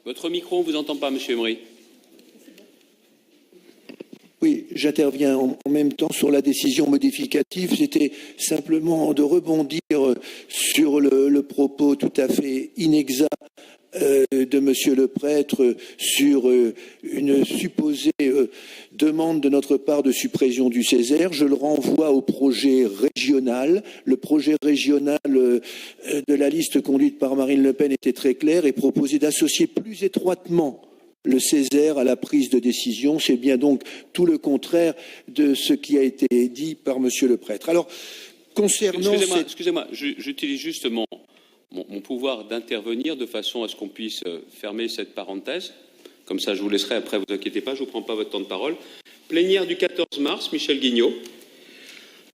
Votre micro, on ne vous entend pas, Monsieur Emery. Oui, j'interviens en même temps sur la décision modificative. C'était simplement de rebondir sur le propos tout à fait inexact de Monsieur le prêtre sur une supposée demande de notre part de suppression du Césaire. Je le renvoie au projet régional. Le projet régional de la liste conduite par Marine Le Pen était très clair et proposait d'associer plus étroitement le Césaire à la prise de décision. C'est bien donc tout le contraire de ce qui a été dit par Monsieur le prêtre. Alors, concernant... Excusez-moi, j'utilise juste mon pouvoir d'intervenir de façon à ce qu'on puisse fermer cette parenthèse. Comme ça, je vous laisserai après, vous inquiétez pas, je ne vous prends pas votre temps de parole. Plénière du 14 mars, Michel Guignot.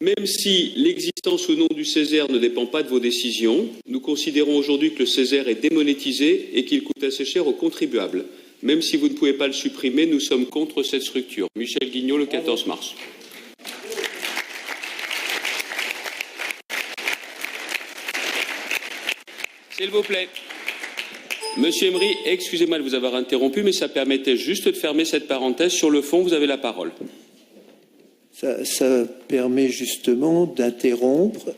Même si l'existence ou non du Césaire ne dépend pas de vos décisions, nous considérons aujourd'hui que le Césaire est démonétisé et qu'il coûte assez cher aux contribuables. Même si vous ne pouvez pas le supprimer, nous sommes contre cette structure. Michel Guignot, le 14 mars. S'il vous plaît. Monsieur Emery, excusez-moi de vous avoir interrompu, mais ça permettait juste de fermer cette parenthèse. Sur le fond, vous avez la parole. Ça permet justement d'interrompre,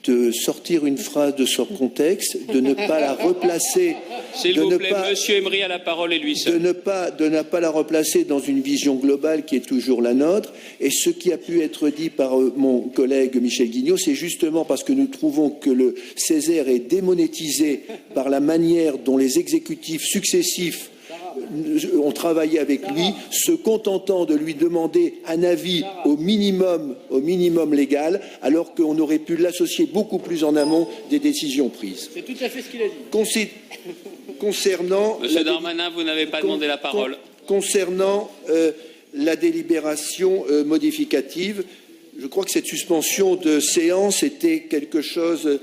de sortir une phrase de son contexte, de ne pas la replacer. S'il vous plaît, Monsieur Emery a la parole et lui seul. De ne pas la replacer dans une vision globale qui est toujours la nôtre. Et ce qui a pu être dit par mon collègue Michel Guignot, c'est justement parce que nous trouvons que le Césaire est démonétisé par la manière dont les exécutifs successifs ont travaillé avec lui, se contentant de lui demander un avis au minimum légal, alors qu'on aurait pu l'associer beaucoup plus en amont des décisions prises. C'est tout à fait ce qu'il a dit. Concernant... Monsieur Darmanin, vous n'avez pas demandé la parole. Concernant la délibération modificative, je crois que cette suspension de séance était quelque chose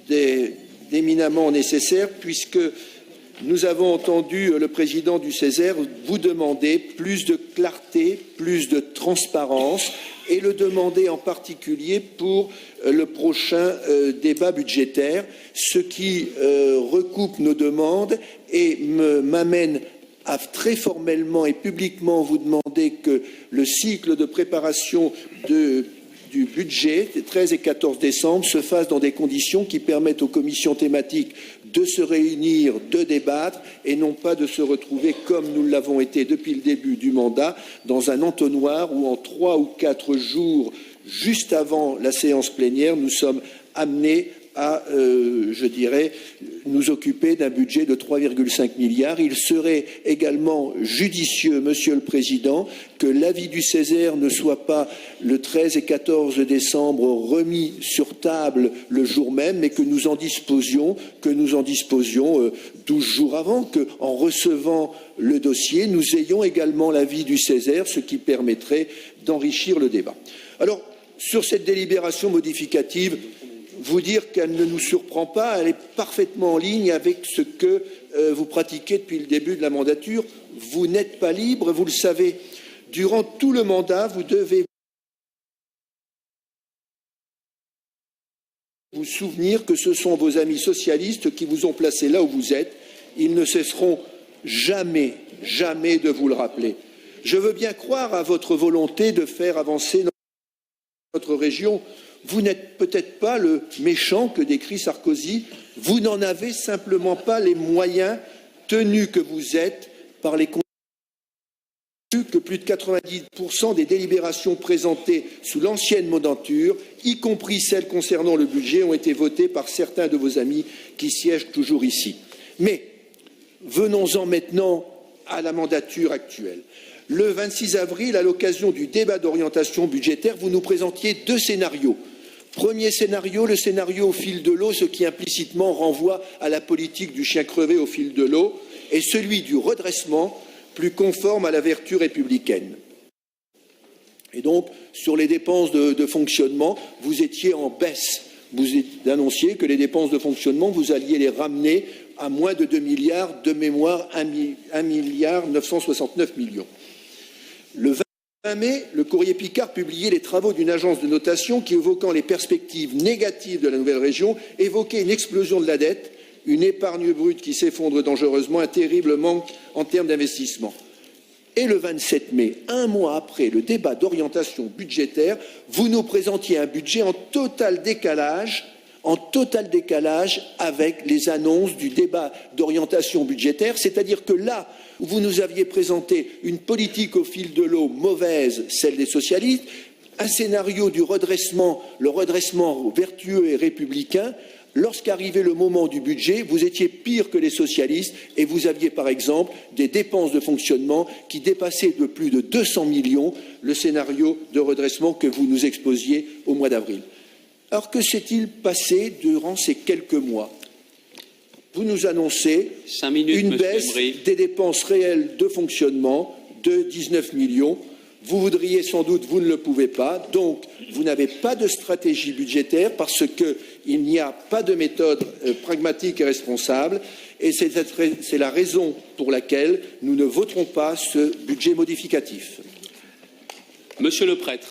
d'éminemment nécessaire, puisque nous avons entendu le président du Césaire vous demander plus de clarté, plus de transparence, et le demander en particulier pour le prochain débat budgétaire, ce qui recoupe nos demandes et m'amène à très formellement et publiquement vous demander que le cycle de préparation du budget des 13 et 14 décembre se fasse dans des conditions qui permettent aux commissions thématiques de se réunir, de débattre et non pas de se retrouver comme nous l'avons été depuis le début du mandat dans un entonnoir où en 3 ou 4 jours juste avant la séance plénière nous sommes amenés à, je dirais, nous occuper d'un budget de 3,5 milliards. Il serait également judicieux, Monsieur le Président, que l'avis du Césaire ne soit pas le 13 et 14 décembre remis sur table le jour même, mais que nous en disposions 12 jours avant, qu'en recevant le dossier, nous ayons également l'avis du Césaire, ce qui permettrait d'enrichir le débat. Alors, sur cette délibération modificative, vous dire qu'elle ne nous surprend pas, elle est parfaitement en ligne avec ce que vous pratiquez depuis le début de la mandature. Vous n'êtes pas libre, vous le savez. Durant tout le mandat, vous devez vous souvenir que ce sont vos amis socialistes qui vous ont placé là où vous êtes. Ils ne cesseront jamais de vous le rappeler. Je veux bien croire à votre volonté de faire avancer notre région. Vous n'êtes peut-être pas le méchant que décrit Sarkozy, vous n'en avez simplement pas les moyens, tenu que vous êtes par les que plus de 90% des délibérations présentées sous l'ancienne mandature, y compris celles concernant le budget, ont été votées par certains de vos amis qui siègent toujours ici. Mais venons-en maintenant à la mandature actuelle. Le 26 avril, à l'occasion du débat d'orientation budgétaire, vous nous présentiez 2 scénarios. Premier scénario, le scénario au fil de l'eau, ce qui implicitement renvoie à la politique du chien crevé au fil de l'eau, et celui du redressement, plus conforme à la vertu républicaine. Et donc, sur les dépenses de fonctionnement, vous étiez en baisse. Vous annonciez que les dépenses de fonctionnement, vous alliez les ramener à moins de 2 milliards, de mémoire 1 milliard 969 millions. Le 20 mai, le courrier Picard publiait les travaux d'une agence de notation qui, évoquant les perspectives négatives de la nouvelle région, évoquait une explosion de la dette, une épargne brute qui s'effondre dangereusement, un terrible manque en termes d'investissement. Et le 27 mai, un mois après le débat d'orientation budgétaire, vous nous présentiez un budget en total décalage avec les annonces du débat d'orientation budgétaire, c'est-à-dire que là où vous nous aviez présenté une politique au fil de l'eau mauvaise, celle des socialistes, un scénario du redressement, le redressement vertueux et républicain, lorsqu'arrivait le moment du budget, vous étiez pire que les socialistes et vous aviez par exemple des dépenses de fonctionnement qui dépassaient de plus de 200 millions le scénario de redressement que vous nous exposiez au mois d'avril. Alors que s'est-il passé durant ces quelques mois? Vous nous annoncez une baisse des dépenses réelles de fonctionnement de 19 millions. Vous voudriez sans doute, vous ne le pouvez pas. Donc, vous n'avez pas de stratégie budgétaire parce qu'il n'y a pas de méthode pragmatique et responsable. Et c'est la raison pour laquelle nous ne voterons pas ce budget modificatif. Monsieur le prêtre.